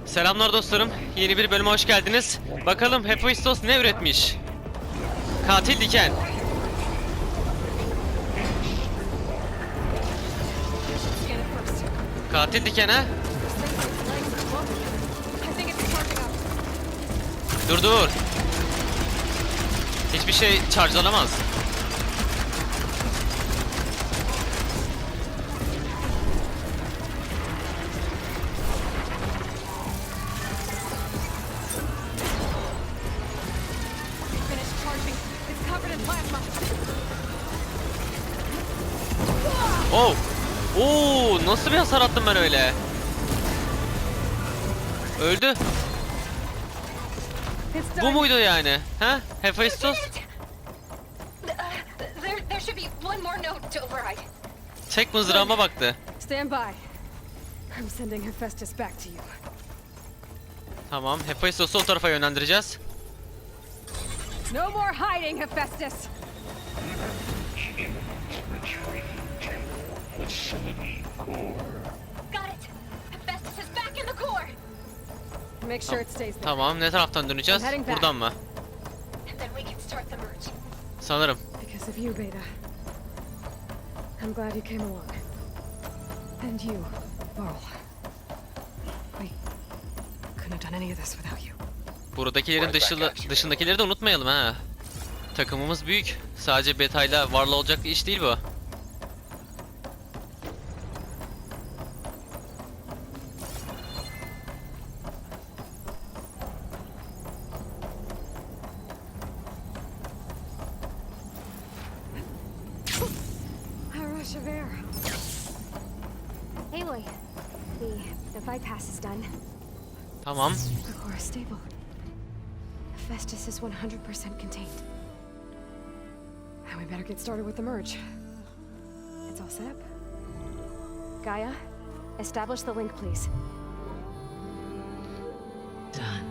Selamlar dostlarım. Yeni bir bölüme hoş geldiniz. Bakalım Hephaistos ne üretmiş? Katil diken. Katil diken ha? Dur. Hiçbir şey charge'lanamaz. Oh! Oo, nasıl bir hasar attım ben öyle? Öldü. Bu muydu yani? Ha? Hephaistos? Tek mızrağıma baktı. Stand by. I'm sending Hephaestus back to you. Tamam, Hephaistos'u o tarafa yönlendireceğiz. No more hiding, Hephaestus. Got it. Hephaestus is back in the core. Make sure it stays there. Tamam, ne taraftan döneceğiz? Buradan mı? And then we can start the merge. Sanırım. Because of you, Beta. I'm glad you came along. And you, Varl. We couldn't have done any of this without you. Buradakilerin dışındakileri de unutmayalım ha. Takımımız büyük. Sadece Beta'yla Varl'la olacak bir iş değil bu. Aloy, the bypass is done. Tamam. The core is stable. Hephaestus is 100% contained. And we better get started with the merge. It's all set up. Gaia, establish the link, please. Done.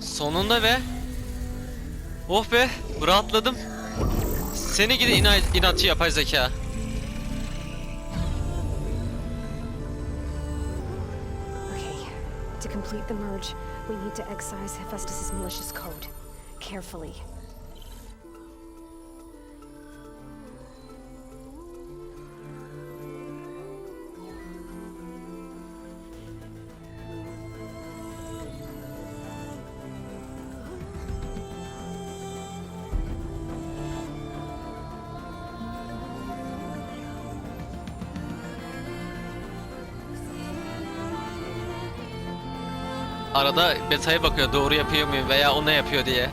Sonunda be. Oh be, rahatladım. Seni gidi inatçı yapay zeka. Okay, to complete the merge, we need to excise Hephaestus's malicious code. Carefully. Arada Beta'ya bakıyor, doğru yapıyor muyum veya o ne yapıyor diye.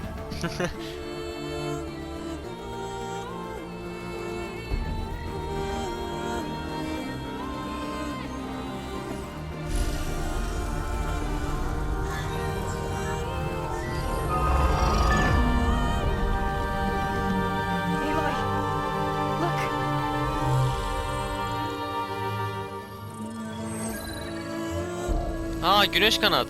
Aloy, look. Ha, güneş kanat.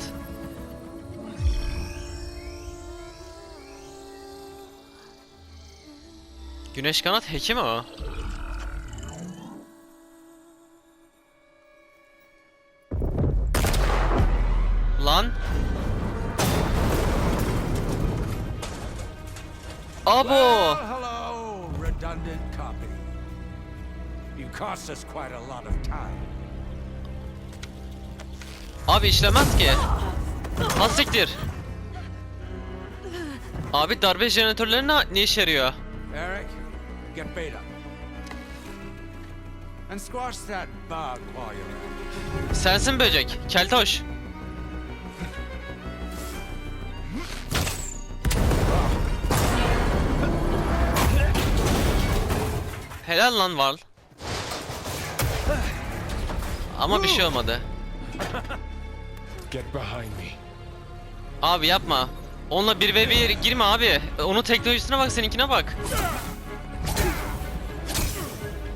Güneş kanat heki mi o? Lan. Abo. Well, hello, redundant copy. You cost us quite a lot of time. Abi işlemez ki. Ha siktir. Abi darbe jeneratörleri ne işe yarıyor? Eric, get Beta. And squash that bug while you're at it. Sensin böcek. Keltoş. Helal lan Varl. Ama bir şey olmadı. Get behind me. Abi yapma. Onunla 1v1 girme abi. Onun teknolojisine bak, seninkine bak.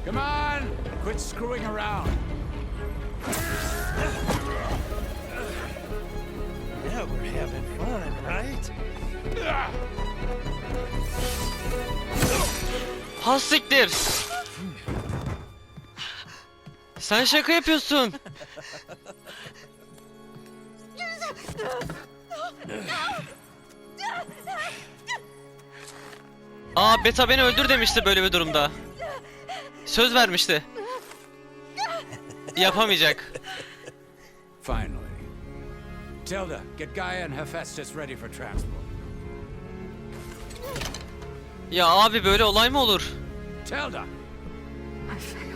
Come on, quit screwing around. Now we're having fun, right? Ha siktir. Sen şaka yapıyorsun. Aa, Beta beni öldür demişti böyle bir durumda. Söz vermişti. Yapamayacak. Finally. Tilda, get Gaia and Hephaestus ready for transport. Ya abi, böyle olay mı olur? Tilda! I failed.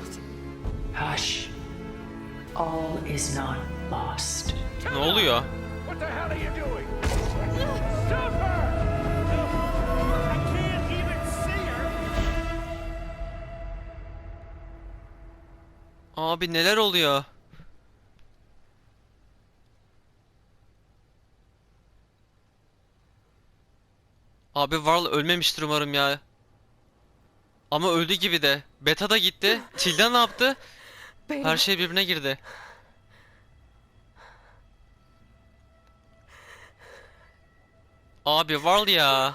Hush. All is not lost. Ne oluyor? What the hell are you doing? I can't even see her. Abi neler oluyor? Abi Varl ölmemiştir umarım ya. Ama öldü gibi de. Beta da gitti. Tilda ne yaptı? Beta. Her şey birbirine girdi. Abi Varl ya.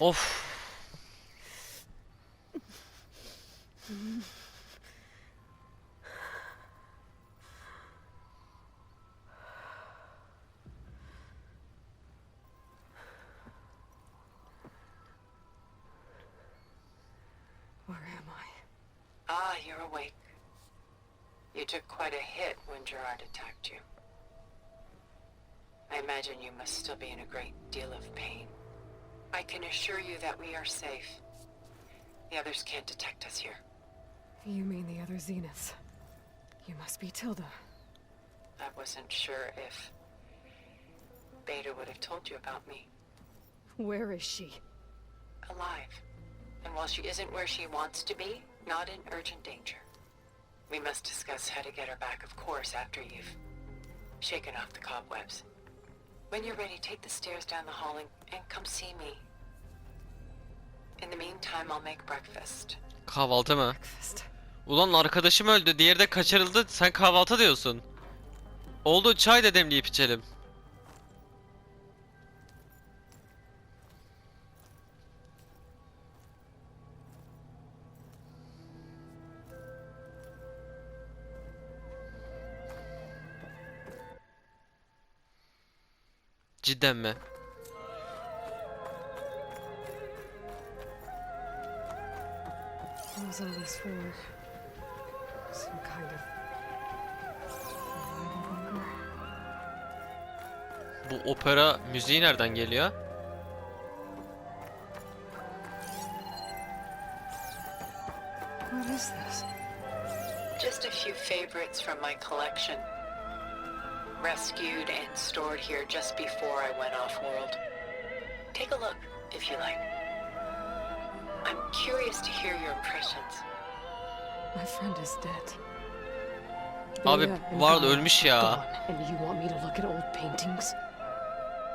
Of. Where am I? Ah, you're awake. You took quite a hit when Gerard attacked you. I imagine you must still be in a great deal of pain. I can assure you that we are safe. The others can't detect us here. You mean the other Zeniths? You must be Tilda. I wasn't sure if Beta would have told you about me. Where is she? Alive. And while she isn't where she wants to be, not in urgent danger. We must discuss how to get her back, of course, after you've shaken off the cobwebs. When you're ready, take the stairs down the hall and come see me. In the meantime, I'll make breakfast. Kahvaltı mı? Breakfast. Ulan arkadaşım öldü, diğeri de kaçırıldı. Sen kahvaltı diyorsun. Oldu, çay da demleyip içelim. Cidden mi? What was all this for? Some kind of... Bu opera müziği nereden geliyor? What is this? Just a few favorites from my collection. Rescued and stored here just before I went off-world. Take a look, if you like. I'm curious to hear your impressions. My friend is dead. Abi Beta and Varl Gaia ölmüş ya. gone, and you want me to look at old paintings?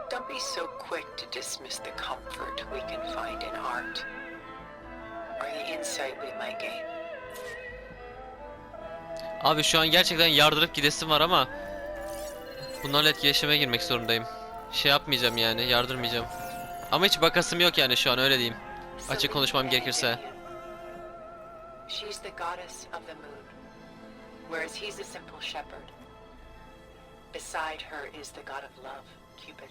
Don't be so quick to dismiss the comfort we can find in art, or the insight we might gain. Abi şu an gerçekten yardırıp gidesim var ama bunlarla etkileşime girmek zorundayım. Şey yapmayacağım yani, yardırmayacağım. Ama hiç bakasım yok yani şu an, öyle diyeyim. Açık konuşmam gerekirse. She's the goddess of the moon, whereas he's a simple shepherd. Beside her is the god of love, Cupid.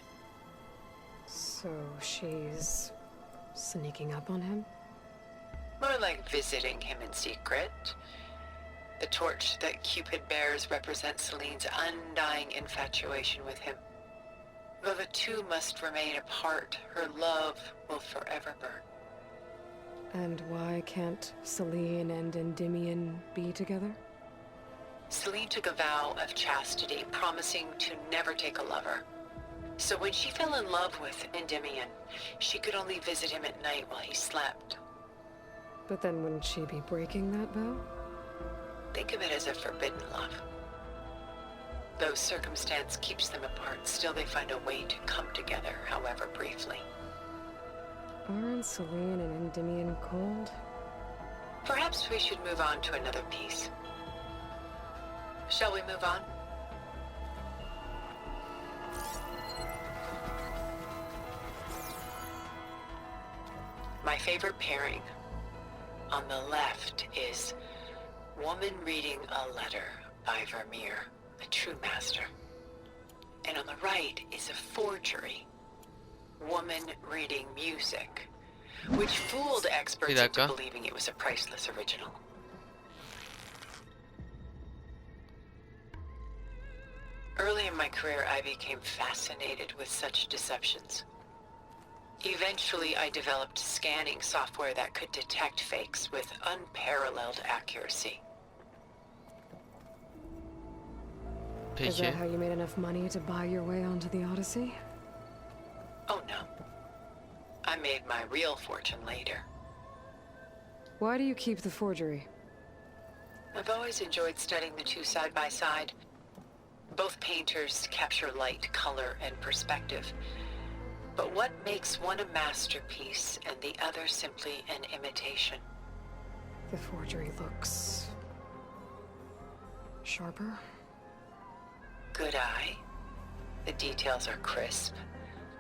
So she's sneaking up on him? More like visiting him in secret. The torch that Cupid bears represents Celine's undying infatuation with him. Though the two must remain apart, her love will forever burn. And why can't Celine and Endymion be together? Celine took a vow of chastity, promising to never take a lover. So when she fell in love with Endymion, she could only visit him at night while he slept. But then wouldn't she be breaking that vow? Think of it as a forbidden love. Though circumstance keeps them apart, still they find a way to come together, however briefly. Aren't Celine and Endymion cold? Perhaps we should move on to another piece. Shall we move on? My favorite pairing on the left is Woman reading a letter by Vermeer, a true master. And on the right is a forgery. Woman reading music, which fooled experts into believing it was a priceless original. Early in my career, I became fascinated with such deceptions. Eventually, I developed scanning software that could detect fakes with unparalleled accuracy. Is that how you made enough money to buy your way onto the Odyssey? Oh no. I made my real fortune later. Why do you keep the forgery? I've always enjoyed studying the two side by side. Both painters capture light, color, and perspective. But what makes one a masterpiece and the other simply an imitation? The forgery looks sharper. Good eye. The details are crisp.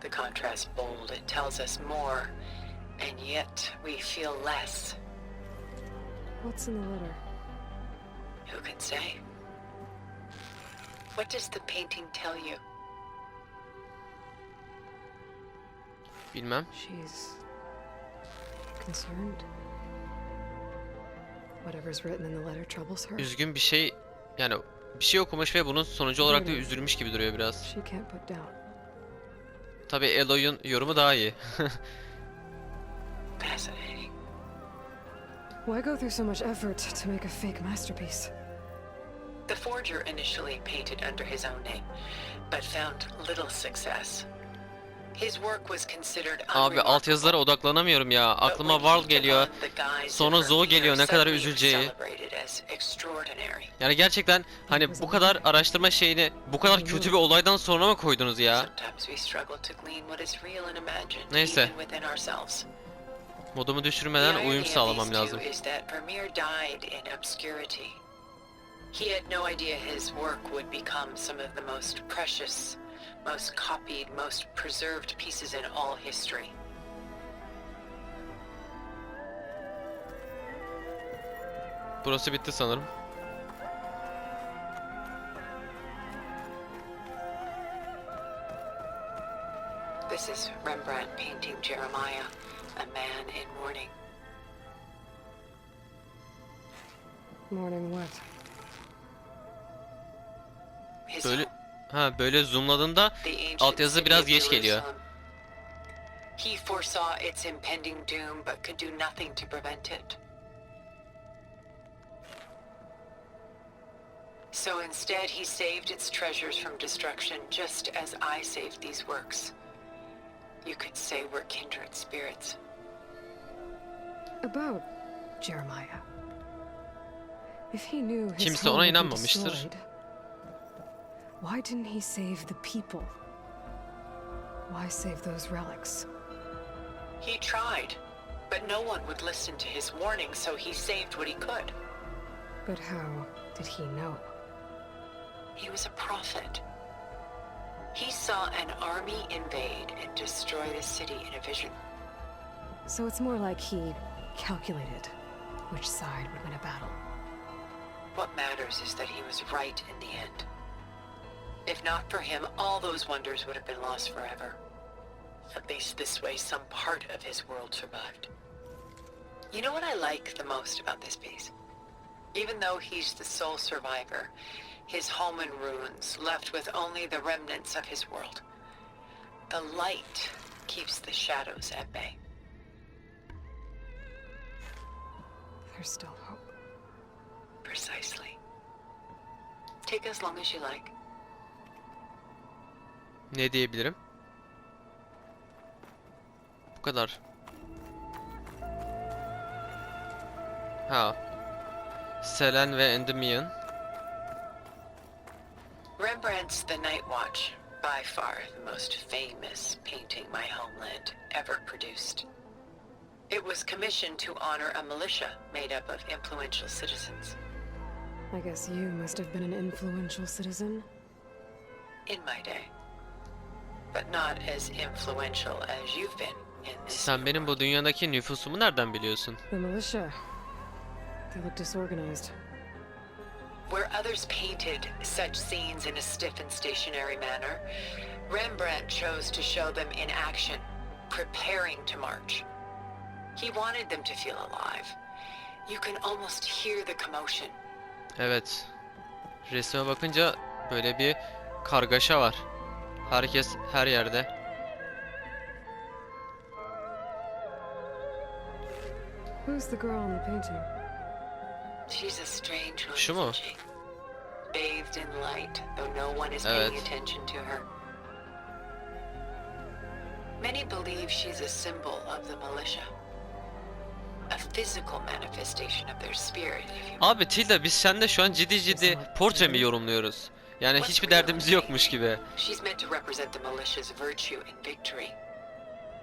The contrast bold. It tells us more, and yet we feel less. What's in the letter? Who can say? What does the painting tell you? Bilmem. She's concerned. Whatever's written in the letter troubles her. Üzgün bir şey, yani bir şey okumuş ve bunun sonucu olarak da üzülmüş gibi duruyor biraz. She can't put down. Tabii Eloy'un yorumu daha iyi. Fascinating. Why go through so much effort to make a fake masterpiece? The forger initially painted under his own name, but found little success. His work was considered Abi altyazılara odaklanamıyorum ya. Aklıma World geliyor. Sonra Zoe geliyor. Ne kadar üzüleceği. Yani gerçekten hani bu kadar araştırma şeyini bu kadar kötü bir olaydan sonra mı koydunuz ya? Neyse. Modumu düşürmeden uyum sağlamam lazım. He had no idea his work would become some of the most precious, most copied, most preserved pieces in all history. Burası bitti sanırım. This is Rembrandt painting Jeremiah, a man in mourning. Mourning what? Böyle zoomladığında altyazı biraz geç geliyor. He foresaw its impending doom but could do nothing to prevent it. So instead he saved its treasures from destruction just as I saved these works. You could say we're kindred spirits. About Jeremiah. If he knew his Kimse ona home would be inanmamıştır. destroyed, why didn't he save the people? Why save those relics? He tried, but no one would listen to his warning, so he saved what he could. But how did he know? He was a prophet. He saw an army invade and destroy the city in a vision. So it's more like he calculated which side would win a battle. What matters is that he was right in the end. If not for him, all those wonders would have been lost forever. At least this way, some part of his world survived. You know what I like the most about this piece? Even though he's the sole survivor, his home in ruins, left with only the remnants of his world. The light keeps the shadows at bay. There's still hope. Precisely. Take as long as you like. Ne diyebilirim? Bu kadar. Ha. Selen ve Endymion. Rembrandt's The Night Watch, by far the most famous painting my homeland ever produced. It was commissioned to honor a militia made up of influential citizens. I guess you must have been an influential citizen. In my day. But not as influential as you've been in this. Sen benim bu dünyadaki nüfusumu nereden biliyorsun? The militia. They look disorganized. Where others painted such scenes in a stiff and stationary manner, Rembrandt chose to show them in action, preparing to march. He wanted them to feel alive. You can almost hear the commotion. Evet. Resme bakınca böyle bir kargaşa var. Herkes her yerde. Who's the girl in the painting? She's a strange one, Şu mu? isn't she? Bathed in light, though no one is Evet. paying attention to her. Many believe she's a symbol of the militia. A physical manifestation of their spirit, if you Abi Tilda, biz seninle şu an ciddi portre mi yorumluyoruz? Yani hiçbir derdimiz yokmuş gibi. She's meant to represent the militia's virtue and victory.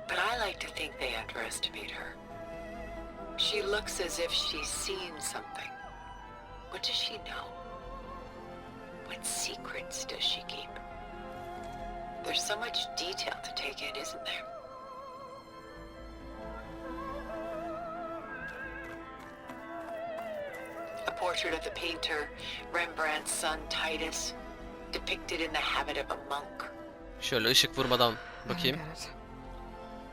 But I like to think they underestimate her. She looks as if she's seen something. What does she know? What secrets does she keep? There's so much detail to take in, isn't there? A portrait of the painter, Rembrandt's son Titus, depicted in the habit of a monk. Şöyle ışık vurmadan I don't bakayım. get it.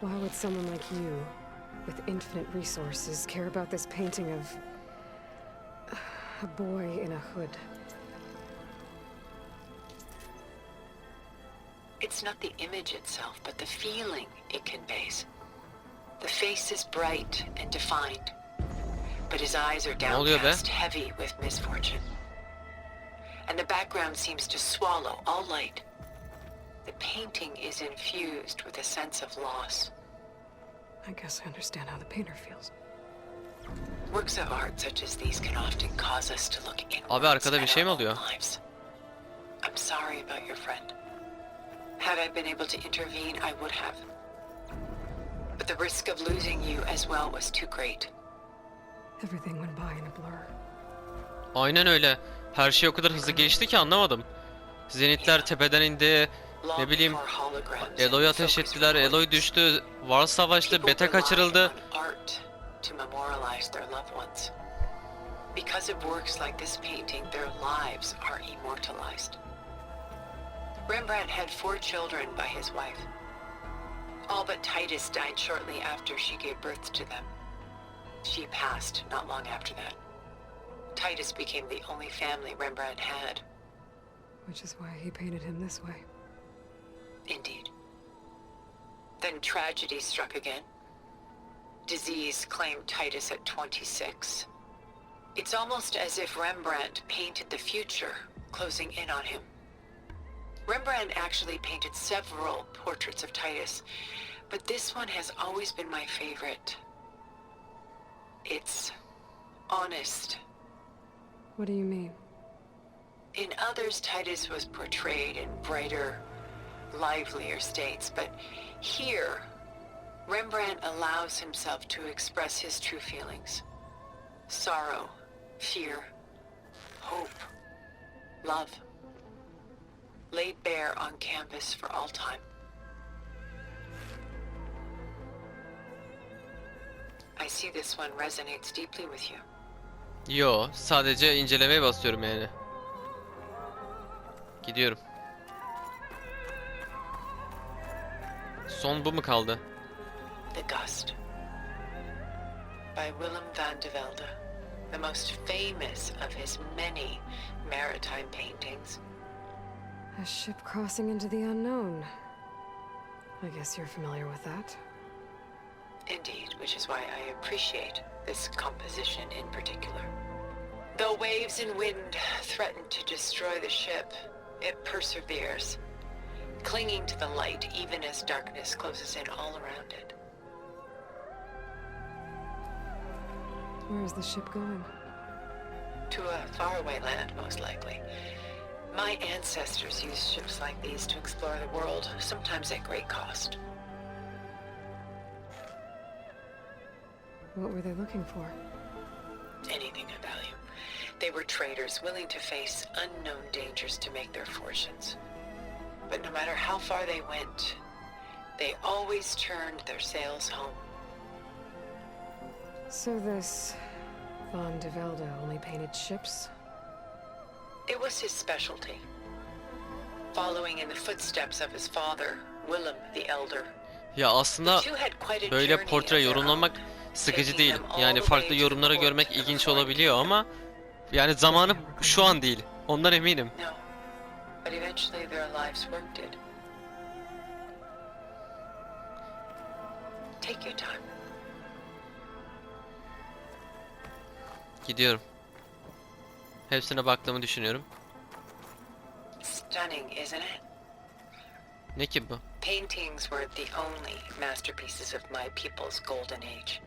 Why would someone like you, with infinite resources, care about this painting of a boy in a hood? It's not the image itself, but the feeling it conveys. The face is bright and defined, but his eyes are oluyor be? downcast, heavy with misfortune. And the background seems to swallow all light. The painting is infused with a sense of loss. I guess I understand how the painter feels. Works of art such as these can often cause us to look inwards Abi arkada bir at şey mi our own oluyor? lives. I'm sorry about your friend. Had I been able to intervene, I would have. But the risk of losing you as well was too great. Everything went by in a blur. Aynen öyle. Her şey o kadar hızlı geçti ki anlamadım. Zenitler tepeden indi. Ne bileyim, Eloy'u ateş ettiler, Eloy düştü, Var savaştı, Beta kaçırıldı. Because of works like this painting, their lives are immortalized. Rembrandt had 4 children by his wife. All but Titus died shortly after she gave birth to them. She passed not long after that. Titus became the only family Rembrandt had. Which is why he painted him this way. Indeed. Then tragedy struck again. Disease claimed Titus at 26. It's almost as if Rembrandt painted the future, closing in on him. Rembrandt actually painted several portraits of Titus, but this one has always been my favorite. It's honest. What do you mean? In others, Titus was portrayed in brighter, livelier states, but here, Rembrandt allows himself to express his true feelings. Sorrow, fear, hope, love, laid bare on canvas for all time. I see this one resonates deeply with you. Yo, sadece incelemeye basıyorum yani. Gidiyorum. Son bu mu kaldı? The Gust by Willem van de Velde, the most famous of his many maritime paintings. A ship crossing into the unknown. I guess you're familiar with that. Indeed, which is why I appreciate this composition in particular. Though waves and wind threaten to destroy the ship, it perseveres, clinging to the light even as darkness closes in all around it. Where is the ship going? To a faraway land, most likely. My ancestors used ships like these to explore the world, sometimes at great cost. What were they looking for? Anything of value. They were traders willing to face unknown dangers to make their fortunes. But no matter how far they went, they always turned their sails home. So this Van de Velde only painted ships? It was his specialty. Following in the footsteps of his father, Willem the Elder. Ya aslında böyle portre yorumlamak sıkıcı değil. Yani farklı yorumlara görmek ilginç olabiliyor ama yani zamanı şu an değil. Ondan eminim. No, but eventually their lives worked it. Take your time. Gidiyorum. Hepsine baktığımı düşünüyorum. Stunning, isn't it? Ne ki bu? Paintings were the only masterpieces of my people's golden age.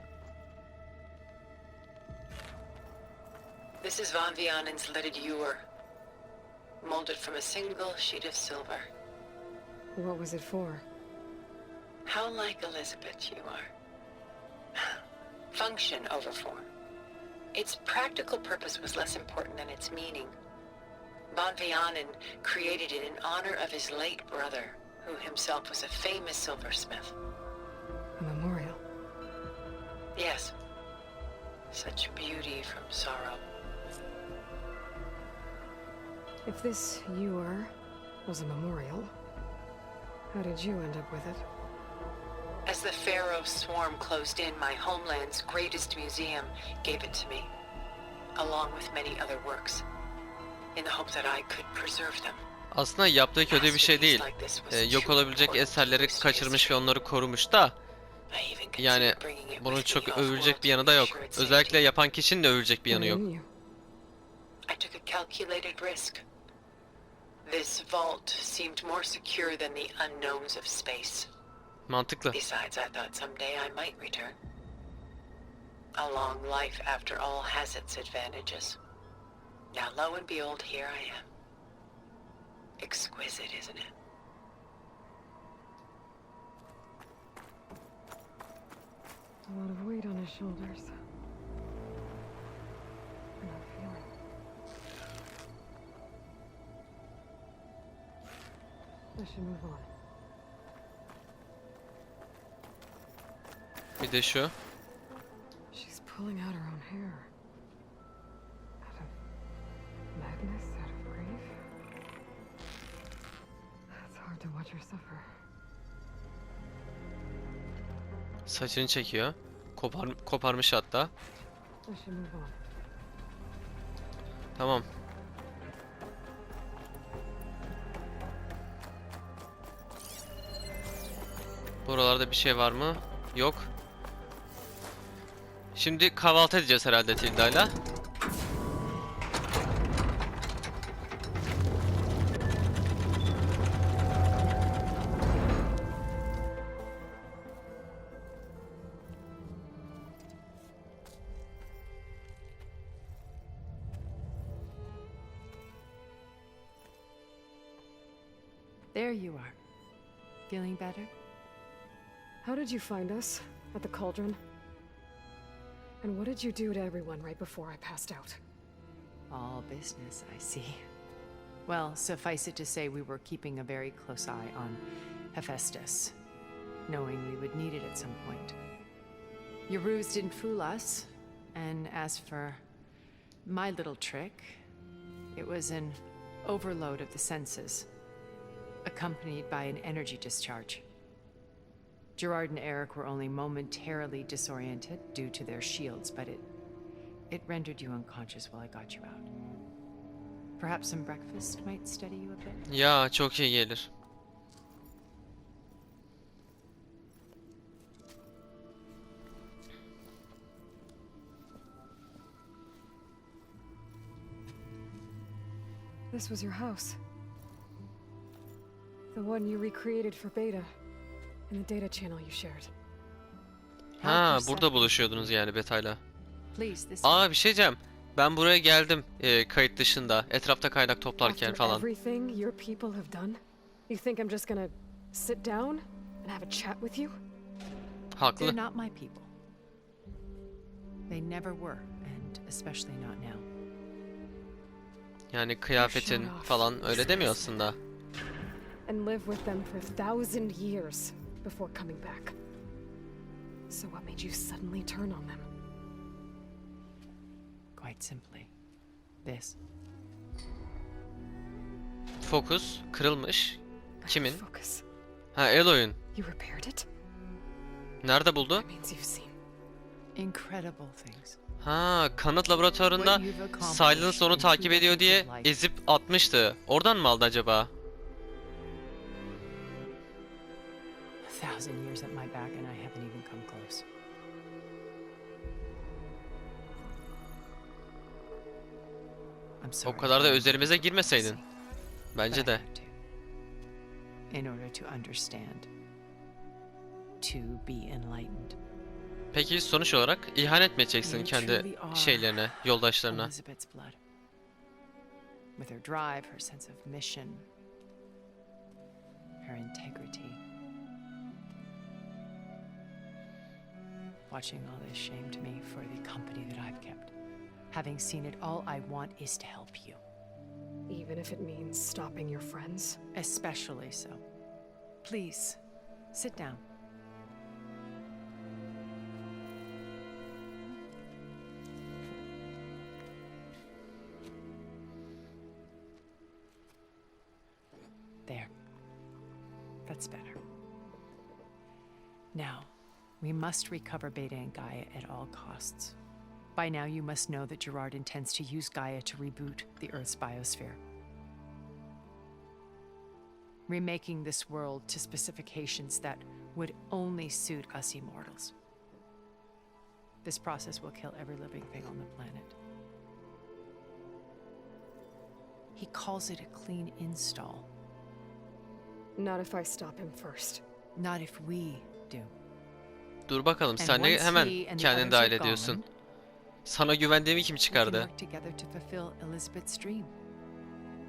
This is Van Vianen's lidded ewer, molded from a single sheet of silver. What was it for? How like Elizabeth you are. Function over form. Its practical purpose was less important than its meaning. Van Vianen created it in honor of his late brother, who himself was a famous silversmith. A memorial. Yes. Such beauty from sorrow. If this ewer was a memorial, how did you end up with it? As the Pharaoh swarm closed in, my homeland's greatest museum gave it to me, along with many other works, in the hope that I could preserve them. Aslında yaptığı kötü bir şey değil. Yok olabilecek eserleri kaçırmış ve onları korumuş da yani bunun çok övülecek bir yanı da yok. Özellikle yapan kişinin de övülecek bir yanı yok. I took a calculated risk. This vault seemed more secure than the unknowns of space. Mantıklı. Besides, I thought someday I might return. A long life, after all, has its advantages. Now, lo and behold, here I am. Exquisite, isn't it? A lot of weight on his shoulders. I'm not feeling. I should move on. Bir de şu. She's pulling out her own hair. Out of madness, out of grief. It's hard to watch her suffer. Saçını çekiyor. Koparmış hatta. I should move on. Tamam. Buralarda bir şey var mı? Yok. Şimdi kahvaltı edeceğiz herhalde Tilda'yla. There you are. Feeling better? How did you find us? At the cauldron? And what did you do to everyone right before I passed out? All business, I see. Well, suffice it to say we were keeping a very close eye on Hephaestus, knowing we would need it at some point. Your ruse didn't fool us, and as for my little trick, it was an overload of the senses, accompanied by an energy discharge. Gerard and Eric were only momentarily disoriented due to their shields, but it rendered you unconscious while I got you out. Perhaps some breakfast might steady you a bit? Ya çok iyi gelir. This was your house. The one you recreated for Beta. In the data channel you shared. Ha, burada buluşuyordunuz yani Beta'yla. Please, this Aa, bir şey diyeceğim. Ben buraya geldim kayıt dışında. Etrafta kaynak toplarken After falan. everything your people have done, you think I'm just gonna sit down and have a chat with you? Haklı. they're not my people. They never were, and especially not now. Yani kıyafetin falan öyle demiyor aslında. And live with them for 1,000 years before coming back. So what made you suddenly turn on them? Quite simply, this. Fokus kırılmış. Kimin? Focus. Ha, Eloy'un. You repaired it? Nerede buldu? That means you've seen. Incredible things. Ha, kanıt laboratuvarında Silence onu takip ediyor diye ezip atmıştı. Oradan mı aldı acaba? A thousand years at my back and I haven't even come close. I'm sorry. O kadar da üzerimize girmeseydin. Bence But I de. had to. In order to understand. To be enlightened. Peki sonuç olarak ihanet mi edeceksin You kendi truly are şeylerine, yoldaşlarına? Elizabeth's blood. With her drive, her sense of mission, her integrity. Watching all this shamed me for the company that I've kept. Having seen it, all I want is to help you. Even if it means stopping your friends? Especially so. Please, sit down. There. That's better. Now, we must recover Beta and Gaia at all costs. By now, you must know that Gerard intends to use Gaia to reboot the Earth's biosphere. Remaking this world to specifications that would only suit us immortals. This process will kill every living thing on the planet. He calls it a clean install. Not if I stop him first. Not if we do. Dur bakalım, sen de hemen kendini dahil ediyorsun. Sana güvendiğimi kim çıkardı?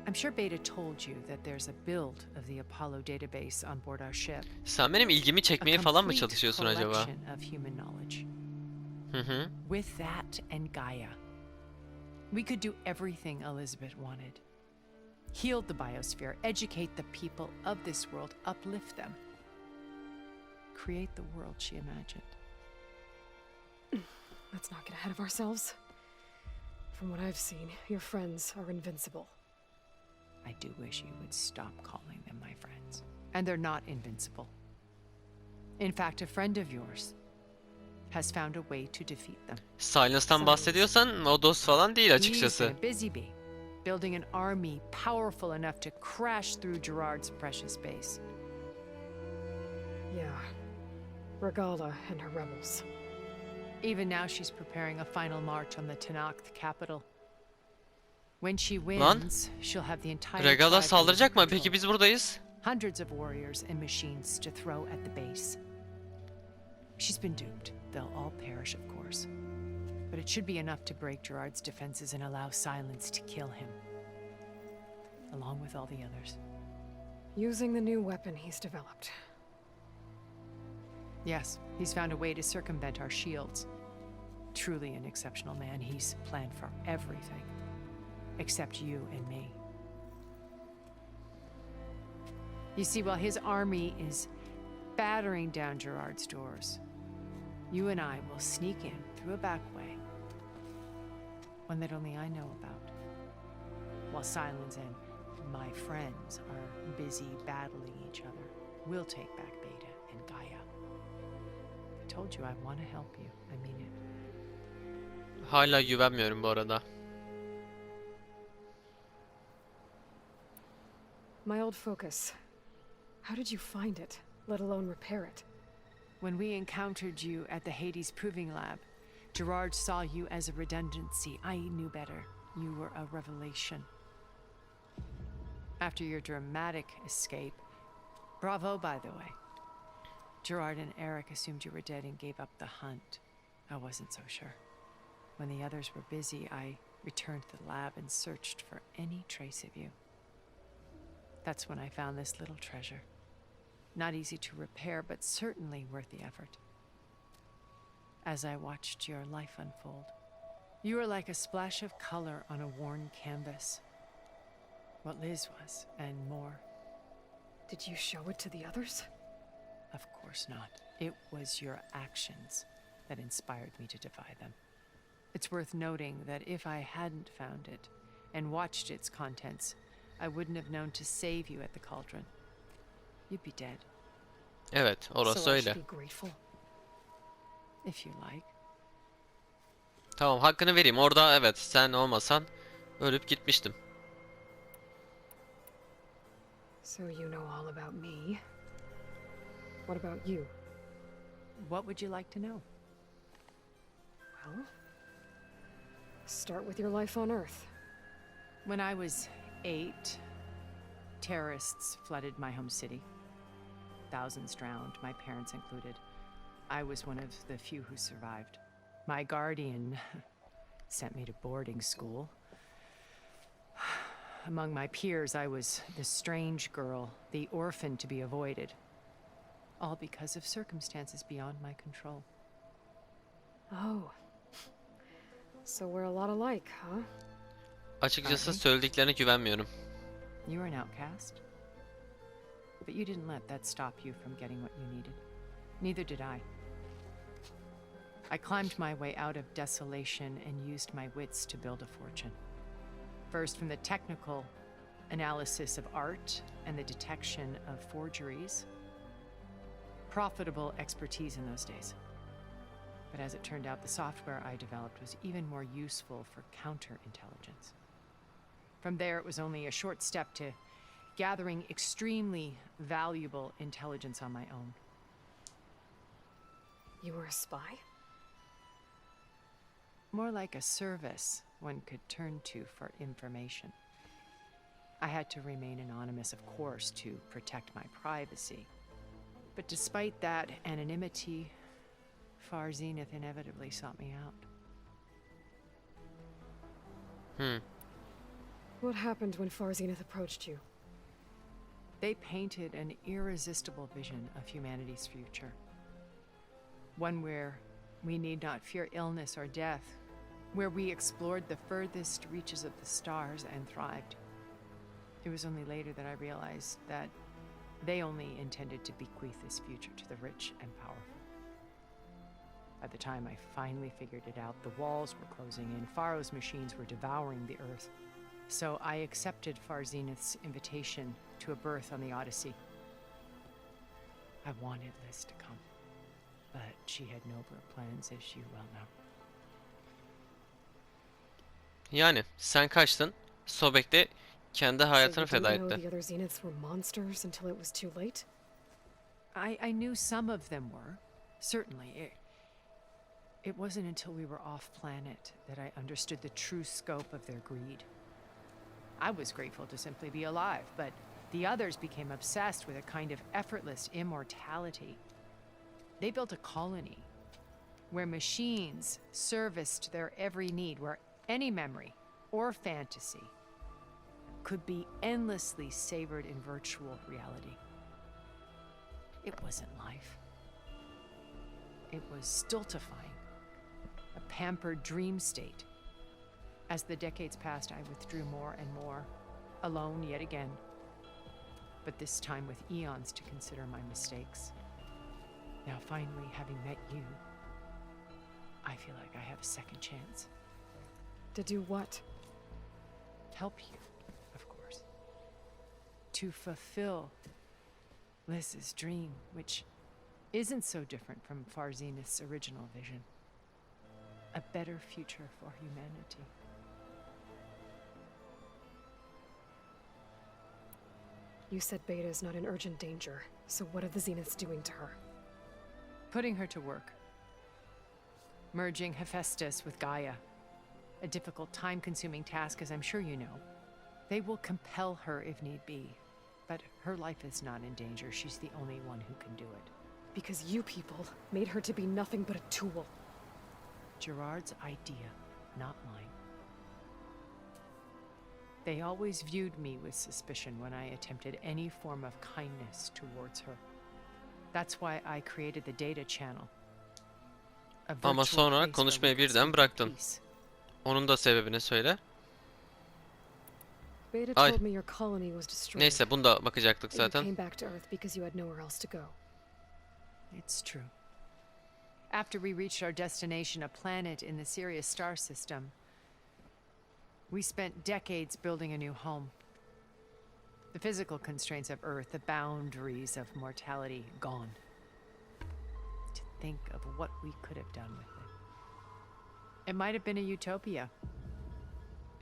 I'm sure Beta told you that there's a build of the Apollo database on board our ship. Sen benim ilgimi çekmeye falan mı çalışıyorsun acaba? Hı hı. With that and Gaia, we could do everything Elizabeth wanted. Heal the biosphere, educate the people of this world, uplift them. Create the world she imagined. Let's not get ahead of ourselves. From what I've seen, your friends are invincible. I do wish you would stop calling them my friends. And they're not invincible. In fact, a friend of yours has found a way to defeat them. Silence'tan bahsediyorsan o dost falan değil açıkçası. He's been a busy bee, building an army powerful enough to crash through Gerard's precious base. Yeah. Regala and her rebels. Even now she's preparing a final march on the Tanakh capital. When she wins, she'll have the entire Regala tribe saldıracak mı? under Peki control. biz buradayız. Hundreds of warriors and machines to throw at the base. She's been duped. They'll all perish, of course. But it should be enough to break Gerard's defenses and allow Silence to kill him. Along with all the others. Using the new weapon he's developed. Yes, he's found a way to circumvent our shields. Truly an exceptional man. He's planned for everything. Except you and me. You see, while his army is battering down Gerard's doors, you and I will sneak in through a back way. One that only I know about. While Silence and my friends are busy battling each other, we'll take back Beta and Gaia. I told you I want to help you. I mean it. Hala güvenmiyorum bu arada. My old focus. How did you find it, let alone repair it? When we encountered you at the Hades Proving Lab, Gerard saw you as a redundancy. I knew better. You were a revelation. After your dramatic escape, bravo, by the way. Gerard and Eric assumed you were dead and gave up the hunt. I wasn't so sure. When the others were busy, I returned to the lab and searched for any trace of you. That's when I found this little treasure. Not easy to repair, but certainly worth the effort. As I watched your life unfold, you were like a splash of color on a worn canvas. What Liz was, and more. Did you show it to the others? Of course not. It was your actions that inspired me to defy them. It's worth noting that if I hadn't found it and watched its contents, I wouldn't have known to save you at the cauldron. You'd be dead, Evet, orası So I öyle. should be grateful. if you like. Tamam, hakkını vereyim. Orada evet, sen olmasan ölüp gitmiştim. So you know all about me. What about you? What would you like to know? Well, start with your life on Earth. When I was 8, terrorists flooded my home city. Thousands drowned, my parents included. I was one of the few who survived. My guardian sent me to boarding school. Among my peers, I was the strange girl, the orphan to be avoided. All because of circumstances beyond my control. Oh. So we're a lot alike, huh? Açıkçası söylediklerine güvenmiyorum. You were an outcast. But you didn't let that stop you from getting what you needed. Neither did I. I climbed my way out of desolation and used my wits to build a fortune. First, from the technical analysis of art and the detection of forgeries. Profitable expertise in those days. But as it turned out, the software I developed was even more useful for counterintelligence. From there, it was only a short step to gathering extremely valuable intelligence on my own. You were a spy? More like a service one could turn to for information. I had to remain anonymous, of course, to protect my privacy. But despite that anonymity, Far Zenith inevitably sought me out. What happened when Far Zenith approached you? They painted an irresistible vision of humanity's future. One where we need not fear illness or death, where we explored the furthest reaches of the stars and thrived. It was only later that I realized that they only intended to bequeath this future to the rich and powerful. By the time I finally figured it out, the walls were closing in, Pharaoh's machines were devouring the earth. So I accepted Far Zenith's invitation to a berth on the Odyssey. I wanted Liz to come, but she had nobler plans, as you well know. Yani sen kaçtın, Sobek de kendi hayatını So you feda didn't know etti. the other Zeniths were monsters until it was too late? I knew some of them were, certainly. It wasn't until we were off planet that I understood the true scope of their greed. I was grateful to simply be alive, but the others became obsessed with a kind of effortless immortality. They built a colony where machines serviced their every need, where any memory or fantasy could be endlessly savored in virtual reality. It wasn't life. It was stultifying, a pampered dream state. As the decades passed, I withdrew more and more, alone yet again, but this time with eons to consider my mistakes. Now, finally, having met you, I feel like I have a second chance. To do what? Help you, of course. To fulfill Liz's dream, which isn't so different from Far Zenith's original vision. A better future for humanity. You said Beta is not in urgent danger, so what are the Zeniths doing to her? Putting her to work. Merging Hephaestus with Gaia. A difficult, time-consuming task, as I'm sure you know. They will compel her if need be. But her life is not in danger. She's the only one who can do it. Because you people made her to be nothing but a tool. Gerard's idea, not mine. They always viewed me with suspicion when I attempted any form of kindness towards her. That's why I created the data channel. A Ama virtual sonra place where konuşmayı we could birden speak in bıraktın. peace. Onun da sebebini söyle. Beta Ay. told me your colony was destroyed. Neyse, bunu da bakacaktık That you zaten. came back to Earth because you had nowhere else to go. It's true. After we reached our destination, a planet in the Sirius star system, we spent decades building a new home. The physical constraints of Earth, the boundaries of mortality, gone. To think of what we could have done with it. It might have been a utopia.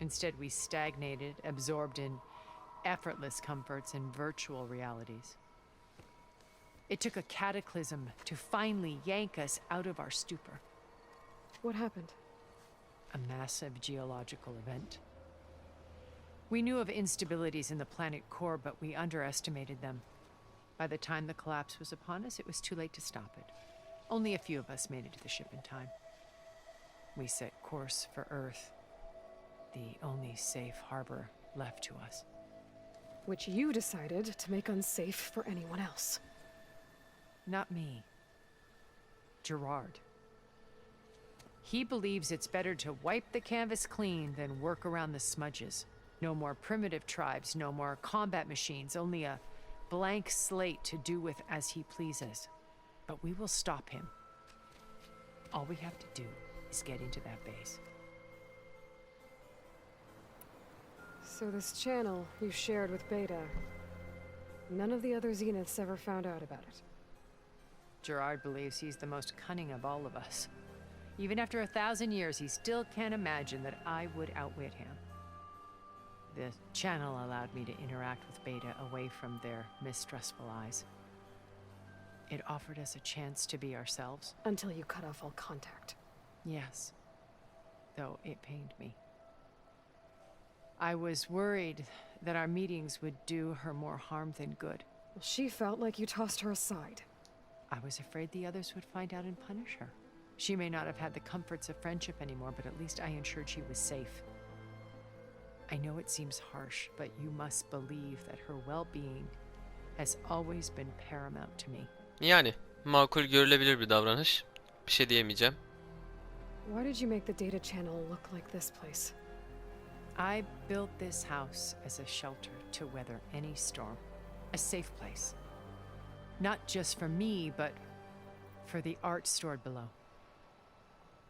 Instead, we stagnated, absorbed in effortless comforts and virtual realities. It took a cataclysm to finally yank us out of our stupor. What happened? A massive geological event. We knew of instabilities in the planet core, but we underestimated them. By the time the collapse was upon us, it was too late to stop it. Only a few of us made it to the ship in time. We set course for Earth, the only safe harbor left to us. Which you decided to make unsafe for anyone else. Not me. Gerard. He believes it's better to wipe the canvas clean than work around the smudges. No more primitive tribes, no more combat machines, only a blank slate to do with as he pleases. But we will stop him. All we have to do is get into that base. So this channel you shared with Beta, none of the other Zeniths ever found out about it. Gerard believes he's the most cunning of all of us. Even after 1,000 years, he still can't imagine that I would outwit him. The channel allowed me to interact with Beta away from their mistrustful eyes. It offered us a chance to be ourselves. Until you cut off all contact. Yes, though it pained me. I was worried that our meetings would do her more harm than good. Well, she felt like you tossed her aside. I was afraid the others would find out and punish her. She may not have had the comforts of friendship anymore, but at least I ensured she was safe. I know it seems harsh, but you must believe that her well-being has always been paramount to me. Yani makul görülebilir bir davranış. Bir şey diyemeyeceğim. Why did you make the data channel look like this place? I built this house as a shelter to weather any storm. A safe place. Not just for me, but for the art stored below.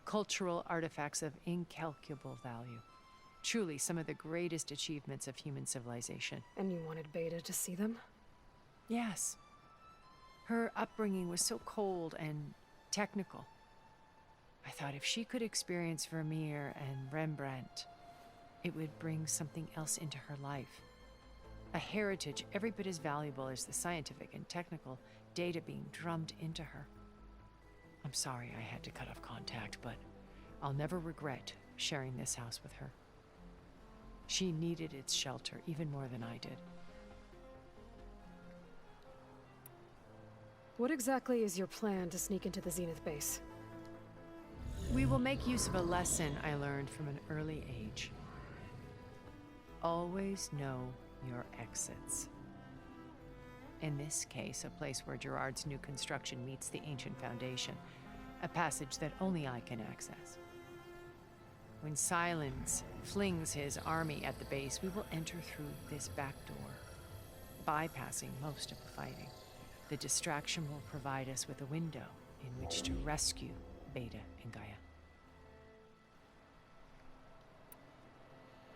Cultural artifacts of incalculable value. Truly some of the greatest achievements of human civilization. And you wanted Beta to see them? Yes. Her upbringing was so cold and technical. I thought if she could experience Vermeer and Rembrandt, it would bring something else into her life. A heritage every bit as valuable as the scientific and technical data being drummed into her. I'm sorry I had to cut off contact, but I'll never regret sharing this house with her. She needed its shelter even more than I did. What exactly is your plan to sneak into the Zenith base? We will make use of a lesson I learned from an early age. Always know your exits. In this case, a place where Gerard's new construction meets the ancient foundation, a passage that only I can access. When Silence flings his army at the base, we will enter through this back door, bypassing most of the fighting. The distraction will provide us with a window in which to rescue Beta and Gaia.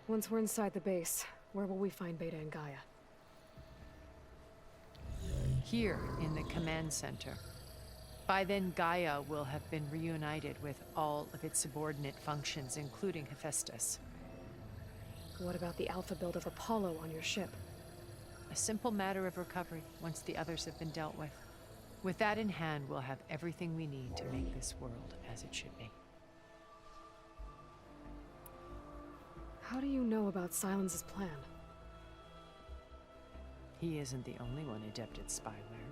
Once we're inside the base, where will we find Beta and Gaia? Here in the command center. By then, Gaia will have been reunited with all of its subordinate functions, including Hephaestus. What about the alpha build of Apollo on your ship? A simple matter of recovery once the others have been dealt with. With that in hand, we'll have everything we need to make this world as it should be. How do you know about Silence's plan? He isn't the only one adept at spyware.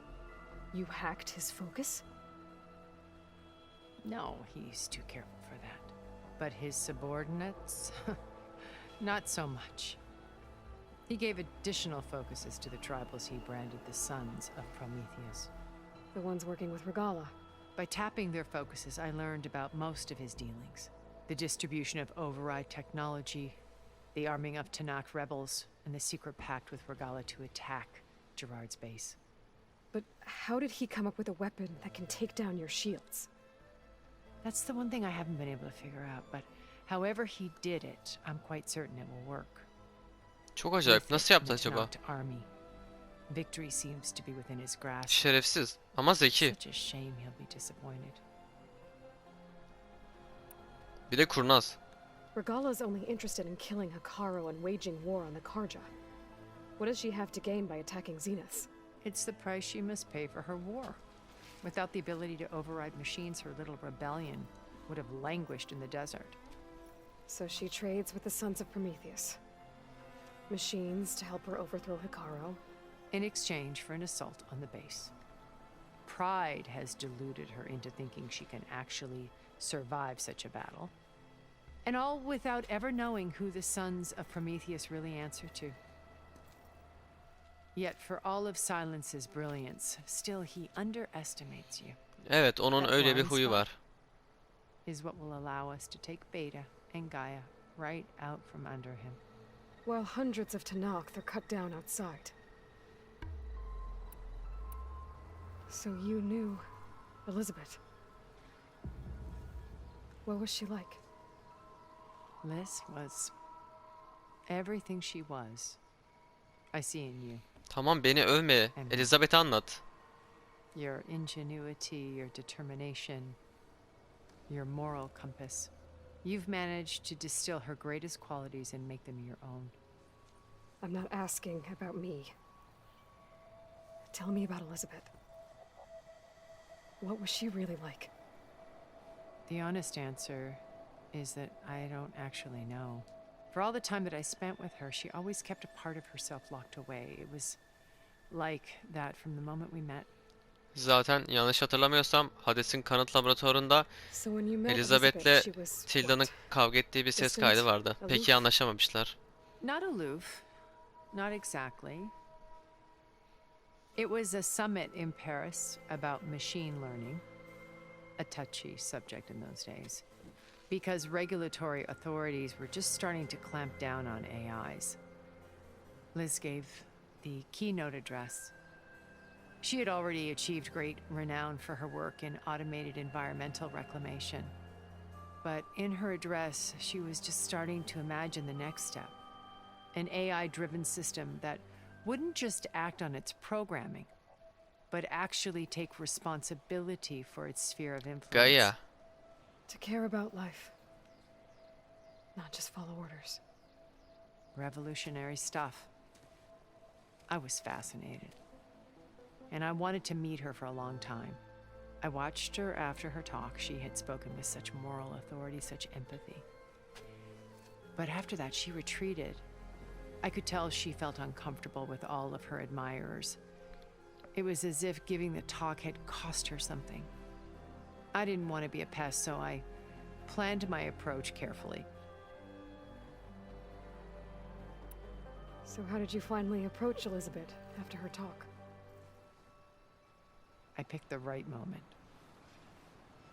You hacked his focus? No, he's too careful for that. But his subordinates? Not so much. He gave additional focuses to the tribals he branded the Sons of Prometheus. The ones working with Regala. By tapping their focuses, I learned about most of his dealings. The distribution of override technology, the arming of Tanakh rebels, and the secret pact with Regala to attack Gerard's base. But how did he come up with a weapon that can take down your shields? That's the one thing I haven't been able to figure out, but however he did it, I'm quite certain it will work. Çok acayip. With Nasıl it yaptı in the acaba? Tenakth army, victory seems to be within his grasp. Şerefsiz ama zeki. Such a shame he'll be disappointed. Bir de kurnaz. Regala's only interested in killing Hikaru and waging war on the Karja. What does she have to gain by attacking Zeniths? It's the price she must pay for her war. Without the ability to override machines, her little rebellion would have languished in the desert. So she trades with the Sons of Prometheus. Machines to help her overthrow Hikaru. In exchange for an assault on the base. Pride has deluded her into thinking she can actually survive such a battle. And all without ever knowing who the Sons of Prometheus really answer to. Yet for all of Silence's brilliance, still he underestimates you. Evet, onun That öyle bir blind huyu spot var. Is what will allow us to take Beta and Gaia right out from under him. While hundreds of Tenakth are cut down outside. So you knew Elizabeth. What was she like? Liz was everything she was. I see in you. Tamam, beni övme. Elizabeth'i anlat. Your ingenuity, your determination, your moral compass. You've managed to distill her greatest qualities and make them your own. I'm not asking about me. Tell me about Elizabeth. What was she really like? The honest answer is that I don't actually know. For all the time that I spent with her, she always kept a part of herself locked away. It was like that from the moment we met. Zaten yanlış hatırlamıyorsam Hades'in kanıt laboratuvarında So when you met Elizabeth'le she was Tilda'nın what? kavga ettiği bir ses kaydı vardı. Pek iyi anlaşamamışlar. Not aloof. Not exactly. It was a summit in Paris about machine learning, a touchy subject in those days, because regulatory authorities were just starting to clamp down on AIs. Liz gave the keynote address. She had already achieved great renown for her work in automated environmental reclamation. But in her address, she was just starting to imagine the next step. An AI-driven system that wouldn't just act on its programming, but actually take responsibility for its sphere of influence. Gaia. To care about life. Not just follow orders. Revolutionary stuff. I was fascinated. And I wanted to meet her for a long time. I watched her after her talk. She had spoken with such moral authority, such empathy. But after that, she retreated. I could tell she felt uncomfortable with all of her admirers. It was as if giving the talk had cost her something. I didn't want to be a pest, so I planned my approach carefully. So how did you finally approach Elizabeth after her talk? I picked the right moment.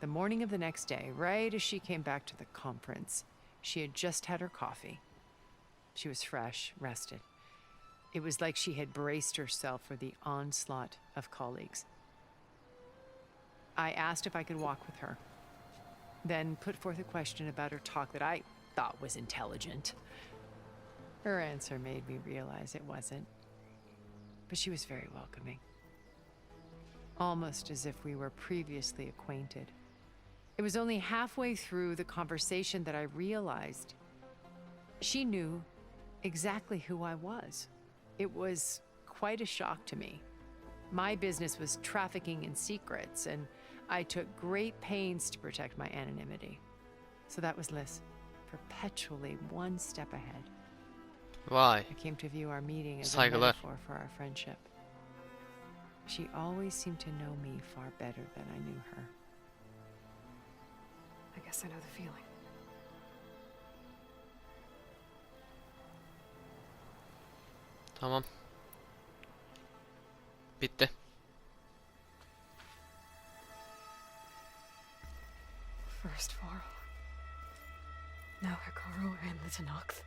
The morning of the next day, right as she came back to the conference, she had just had her coffee. She was fresh, rested. It was like she had braced herself for the onslaught of colleagues. I asked if I could walk with her, then put forth a question about her talk that I thought was intelligent. Her answer made me realize it wasn't, but she was very welcoming. Almost as if we were previously acquainted. It was only halfway through the conversation that I realized she knew exactly who I was. It was quite a shock to me. My business was trafficking in secrets, and I took great pains to protect my anonymity. So that was Liz, perpetually one step ahead. Vay. I came to view our meeting as a Saygılar. metaphor for our friendship. She always seemed to know me far better than I knew her. I guess I know the feeling. Tamam. Bitti. First Varl. Now Hikaru and the Tenakth.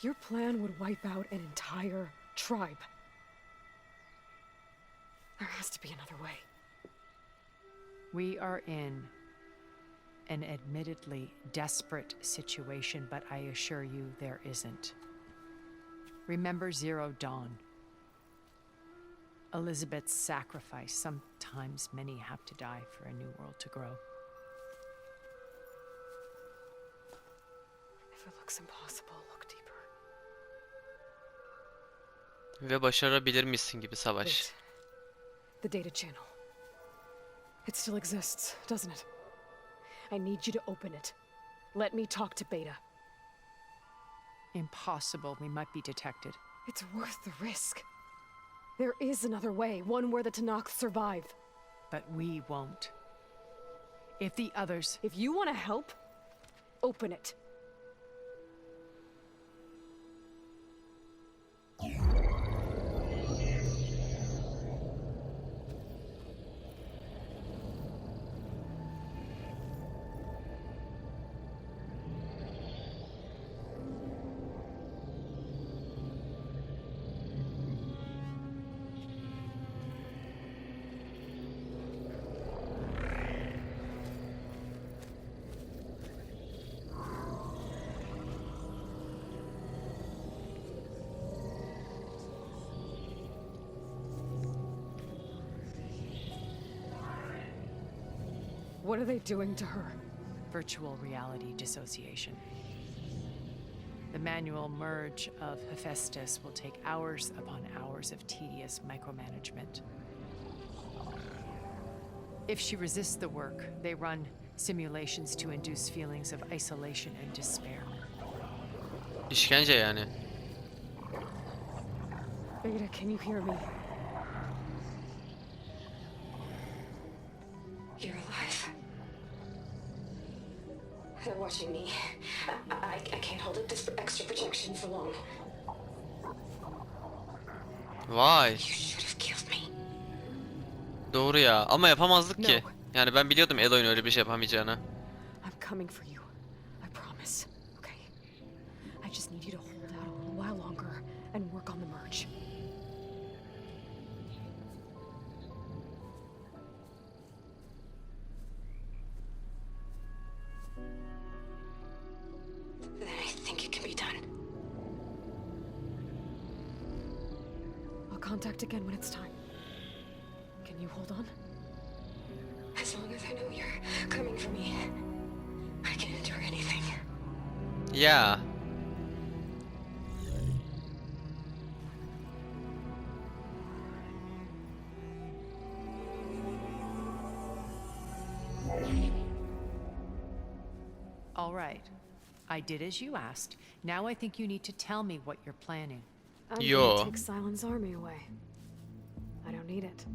Your plan would wipe out an entire tribe. There has to be another way. We are in an admittedly desperate situation, but I assure you there isn't. Remember Zero Dawn. Elizabeth's sacrifice. Sometimes many have to die for a new world to grow. If it looks impossible, look deeper. Ve başarabilir misin gibi savaş. Wait. The data channel. It still exists, doesn't it? I need you to open it. Let me talk to Beta. Impossible. We might be detected. It's worth the risk. There is another way, one where the Tanakh survive. But we won't. If the others... If you want to help, open it. What are they doing to her? Virtual reality dissociation. The manual merge of Hephaestus will take hours upon hours of tedious micromanagement. If she resists the work, they run simulations to induce feelings of isolation and despair. İşkence yani. Beta, can you hear me? You're alive. They're watching me. I can't hold up this extra protection for long. Vay. You should have killed me. Doğru ya. Ama yapamazdık ki. Yani ben biliyordum Eloy'un öyle bir şey yapamayacağını. I'm coming for you. I promise. Okay? I just need you to hold out a little while longer and work on the merge. Then I think it can be done. I'll contact again when it's time. Can you hold on? As long as I know you're coming for me, I can endure anything. Ya. All right. I did as you asked. Now I think you need to tell me what you're planning. I'm Yo. gonna take Silent's army away. I don't need it.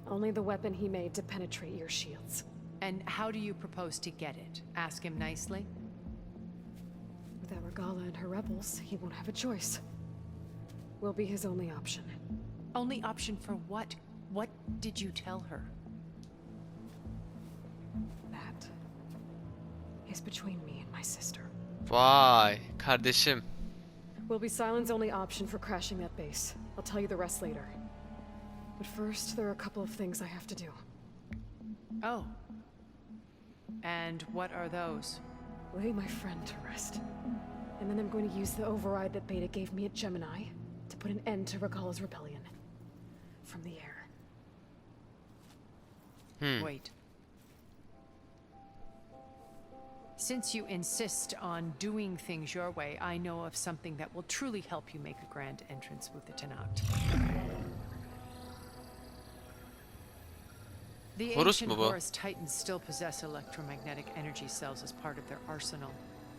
Only the weapon he made to penetrate your shields. And how do you propose to get it? Ask him nicely? Without Regala and her rebels, he won't have a choice. We'll be his only option. Only option for what? What did you tell her? That is between me and my sister. Vay. Kardeşim. Will be Silent's only option for crashing that base. I'll tell you the rest later. But first, there are a couple of things I have to do. Oh. And what are those? Lay my friend to rest. And then I'm going to use the override that Beta gave me at Gemini to put an end to Regala's rebellion. From the air. Wait. Since you insist on doing things your way, I know of something that will truly help you make a grand entrance with the Tanakh. The Horus ancient mu bu? Horus Titans still possess electromagnetic energy cells as part of their arsenal.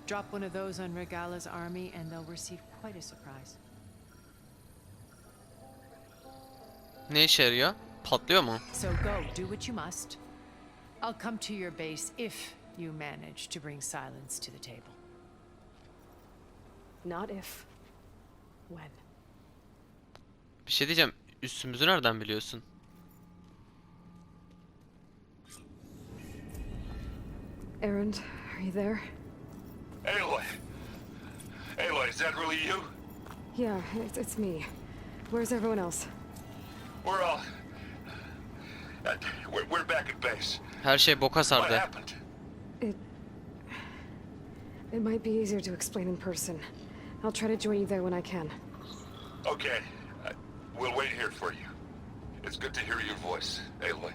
Drop one of those on Regala's army and they'll receive quite a surprise. Ne işe yarıyor? Patlıyor mu? So go, do what you must. I'll come to your base if you manage to bring silence to the table. Not if. When. Bir şey diyeceğim. Üstümüzü nereden biliyorsun? Erend, are you there? Aloy! Aloy, is that really you? Yeah, it's me. Where's everyone else? We're all... we're back at base. Her şey boka What sardı. happened? It might be easier to explain in person. I'll try to join you there when I can. Okay. We'll wait here for you. It's good to hear your voice, Aloy.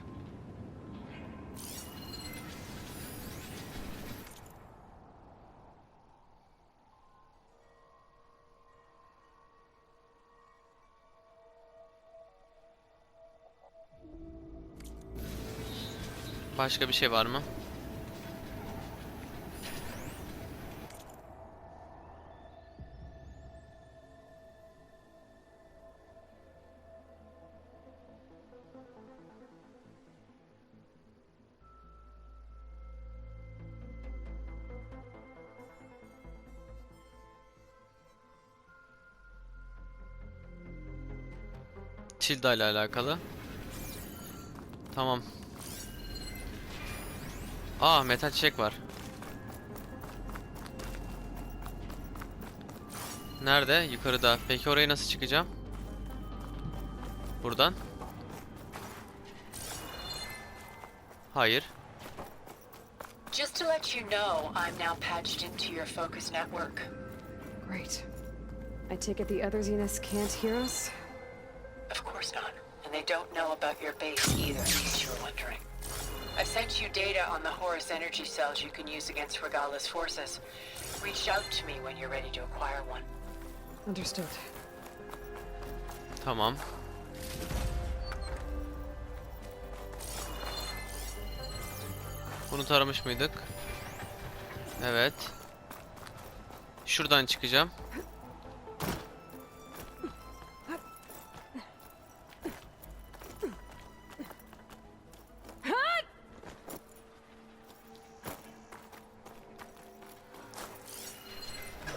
Başka bir şey var mı? Tilda ile alakalı. Tamam. Aa, metal çiçek var. Nerede? Yukarıda. Peki oraya nasıl çıkacağım? Buradan. Hayır. Just to let you know, I'm now patched into your focus network. Great. I take it the other Zeniths can't hear us? Of course not. And they don't know about your base either, in case you were wondering. I've sent you data on the Horus energy cells you can use against Regala's forces. Reach out to me when you're ready to acquire one. Understood. Tamam. Bunu taramış mıydık? Evet. Şuradan çıkacağım.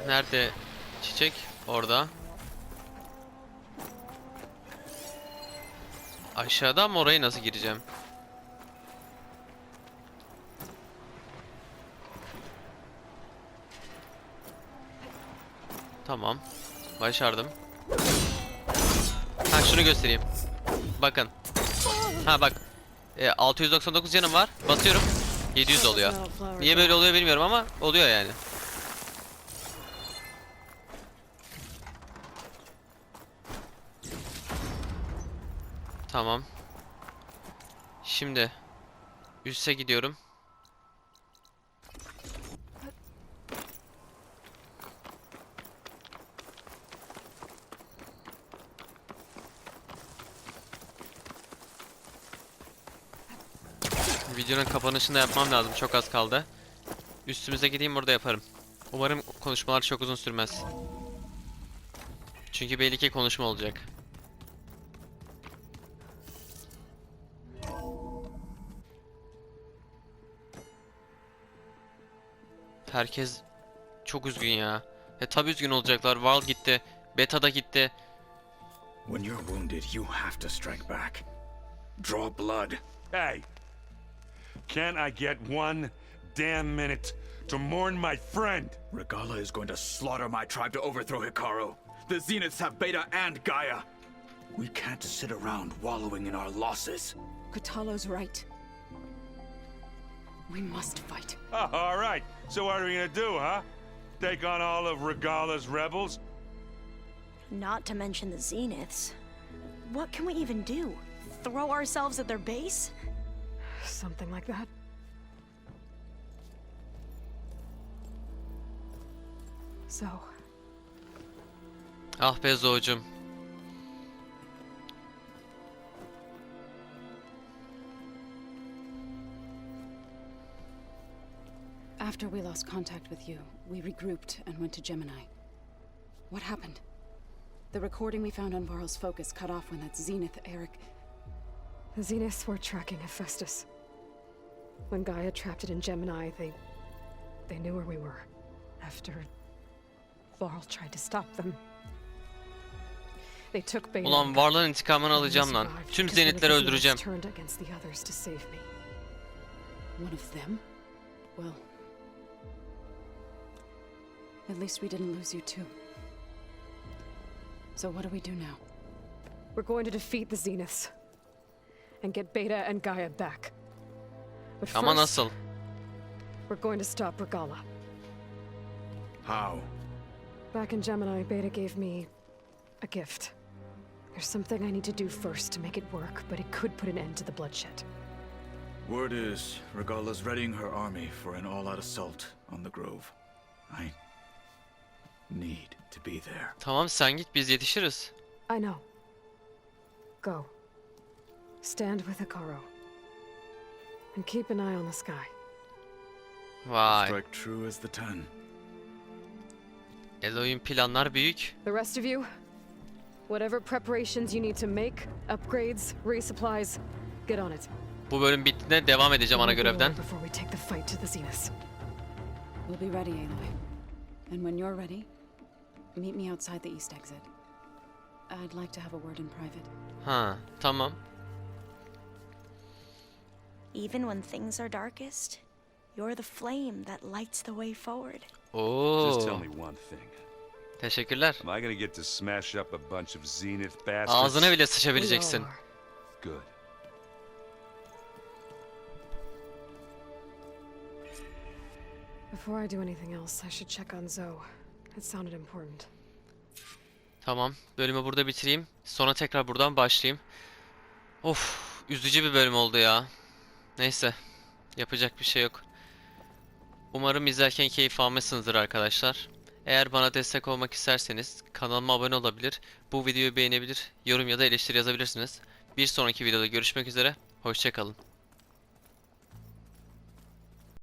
Nerede çiçek? Orada. Aşağıda ama oraya nasıl gireceğim? Tamam. Başardım. Ha, şunu göstereyim. Bakın. Ha bak. 699 canım var. Basıyorum. 700 oluyor. Niye böyle oluyor bilmiyorum ama oluyor yani. Tamam. Şimdi üste gidiyorum. Videonun kapanışını da yapmam lazım. Çok az kaldı. Üstümüze gideyim, orada yaparım. Umarım konuşmalar çok uzun sürmez. Çünkü belli ki konuşma olacak. Herkes çok üzgün ya. Tabi üzgün olacaklar. Val gitti. Beta da gitti. When you're wounded, you have to strike back. Draw blood. Hey! Can't I get one damn minute to mourn my friend? Regala is going to slaughter my tribe to overthrow Hikaru. The Zeniths have Beta and Gaia. We can't sit around wallowing in our losses. Katalo's right. We must fight. Oh, all right. So what are we gonna do, huh? Take on all of Regala's rebels? Not to mention the Zeniths. What can we even do? Throw ourselves at their base? Something like that. So, Ah be Zo'cum. After we lost contact with you, we regrouped and went to Gemini. What happened? The recording we found on Varl's focus cut off when that Zenith, Eric... the Zeniths were tracking Hephaestus. When Gaia trapped it in Gemini, they knew where we were. After Varl tried to stop them. They took Beta. Ulan Varl'ın intikamını alacağım lan. Tüm Zenithleri öldüreceğim. Turned against the others to save me. One of them? Well... at least we didn't lose you too. So what do we do now? We're going to defeat the Zeniths. And get Beta and Gaia back. But Ama first, nasıl? we're going to stop Regala. How? Back in Gemini, Beta gave me a gift. There's something I need to do first to make it work, but it could put an end to the bloodshed. Word is, Regala's readying her army for an all-out assault on the Grove. I need to be there. Tamam sen git biz yetişiriz. I know. Go. Stand with Hikaru. And keep an eye on the sky. Vay. Strike true as the 10. Eloy'un planlar büyük. The rest of you, whatever preparations you need to make, upgrades, resupplies, get on it. Bu bölüm bittiğinde devam edeceğim ana görevden. Before we take the fight to the Zenith. We'll be ready, Aloy. And when you're ready, meet me outside the east exit. I'd like to have a word in private. Ha, tamam. Even when things are darkest, you're the flame that lights the way forward. Just tell Oo. me one thing. Teşekkürler. Am I gonna get to smash up a bunch of Zenith bastards? Ağzına bile sıçabileceksin. Good. Before I do anything else, I should check on Zoe. It sounded important. Tamam. Bölümü burada bitireyim. Sonra tekrar buradan başlayayım. Of, üzücü bir bölüm oldu ya. Neyse. Yapacak bir şey yok. Umarım izlerken keyif almışsınızdır arkadaşlar. Eğer bana destek olmak isterseniz kanalıma abone olabilir, bu videoyu beğenebilir, yorum ya da eleştiri yazabilirsiniz. Bir sonraki videoda görüşmek üzere. Hoşça kalın.